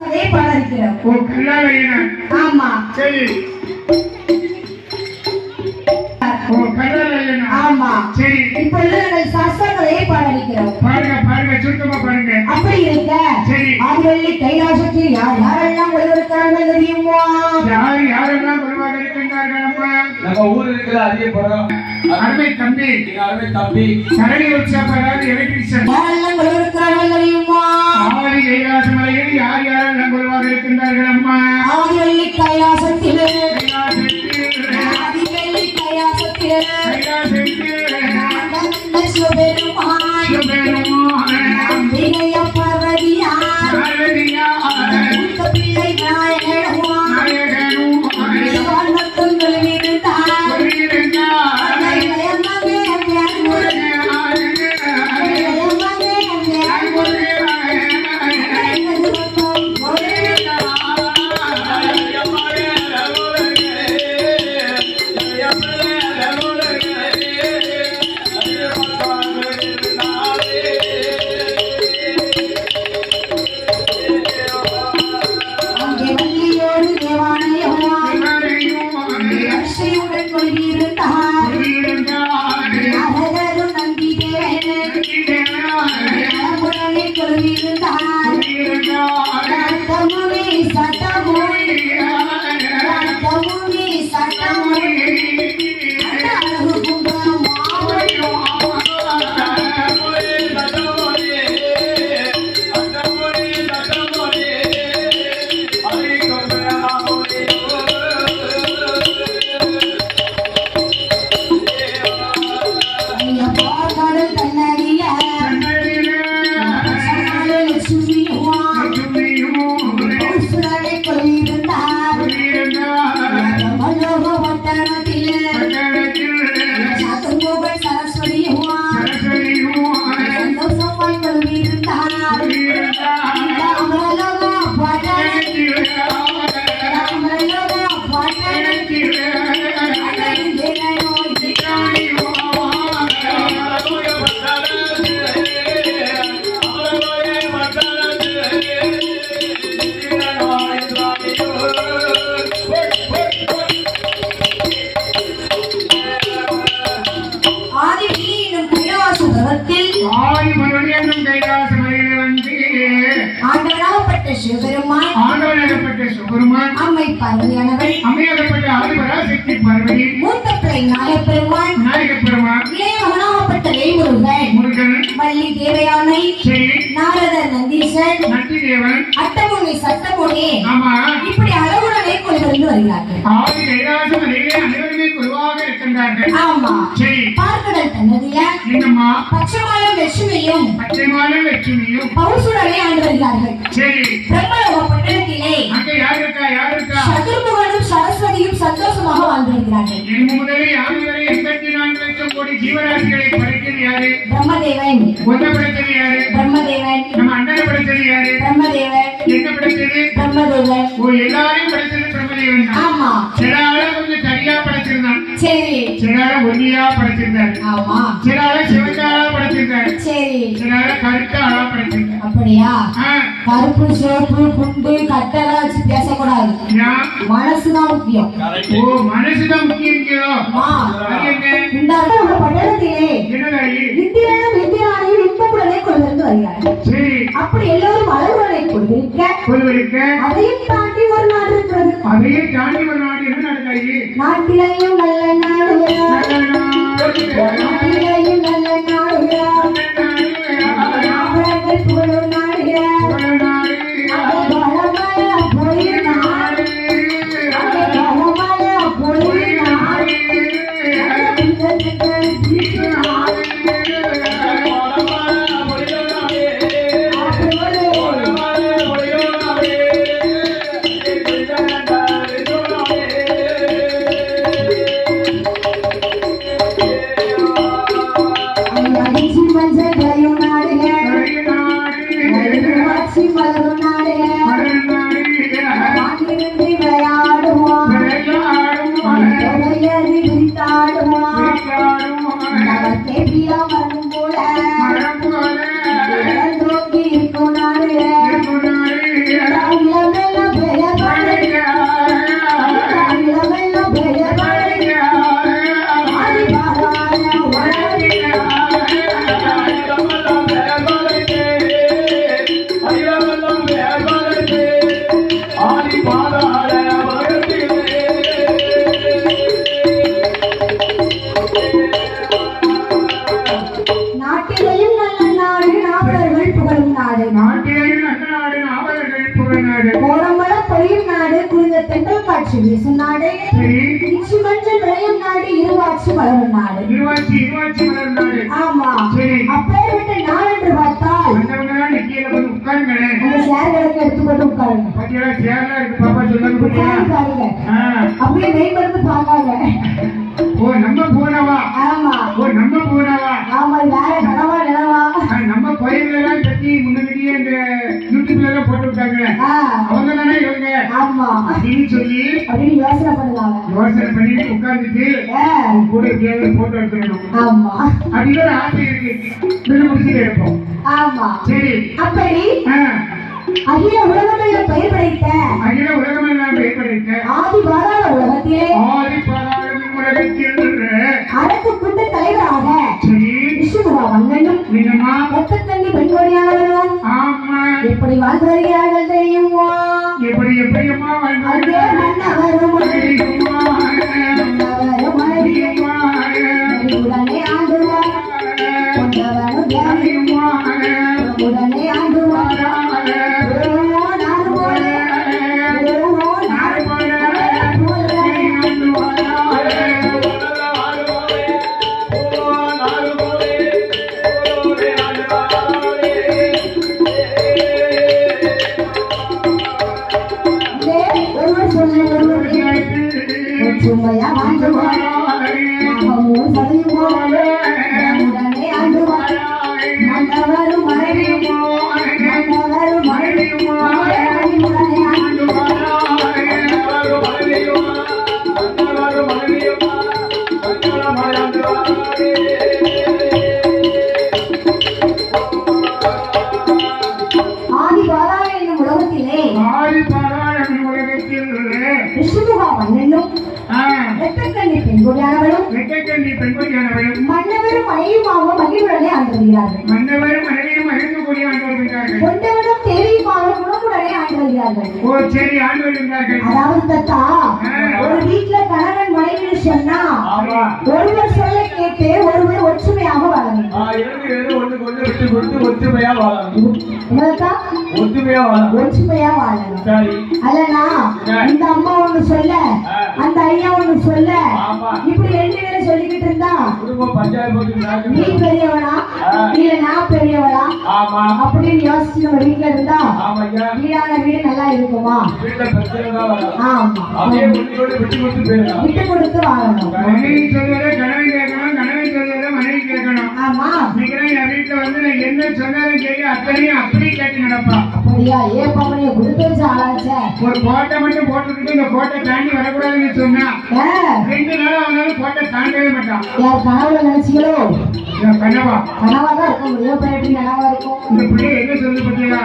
அதே பாடிக்கிறோம். ஓ கல்லாலயனா? ஆமா. சரி. ஓ கல்லாலயனா? ஆமா. சரி. இப்பொழுது நாங்கள் சாஸ்திரங்களே பாடிக்கிறோம். பாருங்க பாருங்க சுத்தமா பாருங்க. அப்படி இருக்க சரி. ஆதிவள்ளி கைலாசத்தில் யார் யாரெல்லாம் வருகிறார்கள் தெரியுமா? யார் யாரெல்லாம் வருவாக இருக்கின்றார்கள் அம்மா? நம்ம ஊர் இருக்கிற அதிகபுரம் அருமை தம்பி. அருமை தம்பி சரணி உற்சவராக எலக்ட்ரிஷியன் யாரெல்லாம் வருகிறார்கள் தெரியுமா? ஆதி கைலாச மலையில் யார் யாரெல்லாம் வருவாக இருக்கின்றார்கள் அம்மா? ஆதிவள்ளி கைலாசத்தில் கைலாசத்தில் சிவபெருமான் அம்பிகைய பார்வதியார் பிள்ளை நாயகனும் மக்கள் இருந்தார். சிவபெருமான் அம்மை பார்வதியானவள் அம்மையாகப்பட்ட ஆதிபராசக்தி பார்வதி மூத்த பிள்ளை நாயகப்பெருமான் நாயகப்பெருமான் இளைய மகனாகப்பட்ட முருகன் வள்ளி தேவயானை நாரதர் நந்தீசன் நந்திதேவன் அட்டமுனி சட்டமுனி ஆமா இப்படி அளவுடனே கொண்டு வருகிறார்கள். ஆதி கைலாச மலையிலே அனைவருமே குருவாக இருக்கின்றார்கள். ஆமா சரி. பார்க்கடல் தன்னதில என்னம்மா பச்சைமாலும் லட்சுமியும் பவுசுடனே ஆண்டு வருகிறார்கள். சரி. பிரம்மலோக பட்டணத்திலே அங்க யார் இருக்கா சதுர்முகனும் சரஸ்வதியும் சந்தோஷமாக வாழ்ந்து வருகிறார்கள். என் முதலே யாரு வரை 84 லட்சம் கோடி ஜீவராசிகளை படைத்தது யாரு? பிரம்மதேவன். ஒன்ன படைத்தது யாரு? பிரம்மதேவன். நம்ம அண்ணனை படைத்தது யாரு? பிரம்மதேவன். என்ன படைத்தது? பிரம்மதேவன். ஓ எல்லாரையும் படைத்தது பிரம்மதேவன் தான். ஆமா. சில ஆள கொஞ்சம் சரியா படைச்சிருந்தான். சரி. சில ஆள ஒல்லியா படைச்சிருந்தார். ஆமா. சில ஆள சிவந்தாளா படைச்சிருந்தார். சரி. சில ஆள கருத்தாளா படைச்சிருந்தார். அப்படியா? கருப்பு சிவப்பு குண்டு கட்டளை வச்சு பேசக்கூடாது. மனசுதான் முக்கியம். ஓ மனசுதான் முக்கியம். இந்த பட்டணத்திலே இந்திரனும் இந்திராணையும் இன்புடனே கொண்டு வருகிறார்கள். அப்படி எல்லோரும் அளவுடனே கொள்வதற்கு அதையும் தாண்டி ஒரு நாடு இருக்கிறது. அதையும் தாண்டி ஒரு நாடு என்ன நாடு? நாட்டிலையும் நல்ல நாடு. நாட்டிலையும் நல்ல நாடு. புகழும் நாடு. நாடு கோரமல பொழியும் நாடு குளிர்ந்த தென்றல் காட்சி வீசும் நாடு சரி இச்சி மஞ்சள் விளையும் நாடு இருவாட்சி மலரும் நாடு இருவாச்சி மலர் நாடு ஆமா சரி அப்பேற்பட்ட நாள் என்று பார்த்தால் வந்தவங்கலாம் நெத்தியில வந்து உட்காருங்களேன் அந்த சேர்களை எடுத்துக்கொண்டு உட்காருங்க பாத்தீங்களா சேர்லாம் இருக்கு பாப்பா சொல்லுங்க உட்கார்ந்து பாருங்க அப்படியே மெய்மருந்து பார்க்காங்க ஓ நம்ம போனவா ஆமா ஓ நம்ம போனவா ஆமா இது வேற கனவா நிலவா நம்ம பயிர்களெல்லாம் கட்டி முன்னாடியே இந்த யூடியூப்ல எல்லாம் போட்டு விட்டாங்க அவங்க தானே இவங்க ஆமா அப்படின்னு சொல்லி அப்படின்னு யோசனை பண்ணுவாங்க யோசனை பண்ணிட்டு உட்கார்ந்துட்டு கூட எப்படியாவது போட்டோ எடுத்துடணும் ஆமா அப்படின்னு ஒரு ஆசை இருக்கு முடிச்சுட்டு எடுப்போம் ஆமா சரி அப்படி அகில உலகமெல்லாம் பெயர் படைத்த அகில உலகமெல்லாம் பெயர் படைத்த ஆதி பாதாள உலகத்திலே ஆதி பாதாள உலகத்தில் அரசு குண்டு தலைவராக சரி விஷ்ணுவா வந்தனும் என்னம்மா ஒத்தத்தங்கி பெண்கொடியானவரும் ஆமா எப்படி வாழ்ந்து வருகிறார்கள் தெரியுமா எப்படியம்மா அதே மன்னவரும் உடனே ஆண்டுவார் கொண்டவனும் உடனே ஆண்டுவார் சும்மையா வாழ்ந்துவார் உடனே ஆண்டுவார் மன்னவரும் மனைவியும் மன்னவரும் மனைவியும் உடனே ஆண்டுவார் ஆதி பாதாள என்னும் உலகத்திலே விஷ்ணுவா மன்னனும் வெட்டக்கண்ணி பெண்கொடியானவளும் மன்னவரும் மனைவியுமாக மகிழ்வுடனே ஆண்டு வருகிறார்கள் கொண்டவனும் தேவியுமாக குணமுடனே ஆண்டு வருகிறார்கள் அதாவது தத்தா ஒரு வீட்டுல கணவன் மனைவி சொன்னா ஒருவர் சொல்ல கேட்டு ஒருவர் ஒற்றுமையாக வாழ ஒற்றுமையா வாழணும் அல்லனா இந்த அம்மா ஒண்ணு சொல்ல அந்த ஐயா ஒண்ணு சொல்ல இப்படி ரெண்டு பேரும் சொல்லிக்கிட்டு இருந்தா நீ பெரியவனா இல்ல நான் பெரியவளா அப்படின்னு யோசிச்சு நம்ம வீட்டுல இருந்தா வீடான வீடு நல்லா இருக்குமா ஆமா விட்டு கொடுத்து வாழணும் ஆமா என்ன சொன்னாலும் சரி அத்தனையும் அப்படி கேட்டு நடப்பா அப்படியா ஏன் பாவனைய கொடுத்து வச்சு ஆளாச்ச ஒரு கோட்டை மட்டும் போட்டுக்கிட்டு இந்த கோட்டை தாண்டி வரக்கூடாதுன்னு சொன்னா 2 நாள் ஆனாலும் கோட்டை தாண்டவே மாட்டான் யார் கனவுல நினைச்சீங்களோ கனவா கனவா தான் இருக்க முடியும் எப்படி நனவா இருக்கும் இந்த பிள்ளை என்ன சொல்லு பத்தியா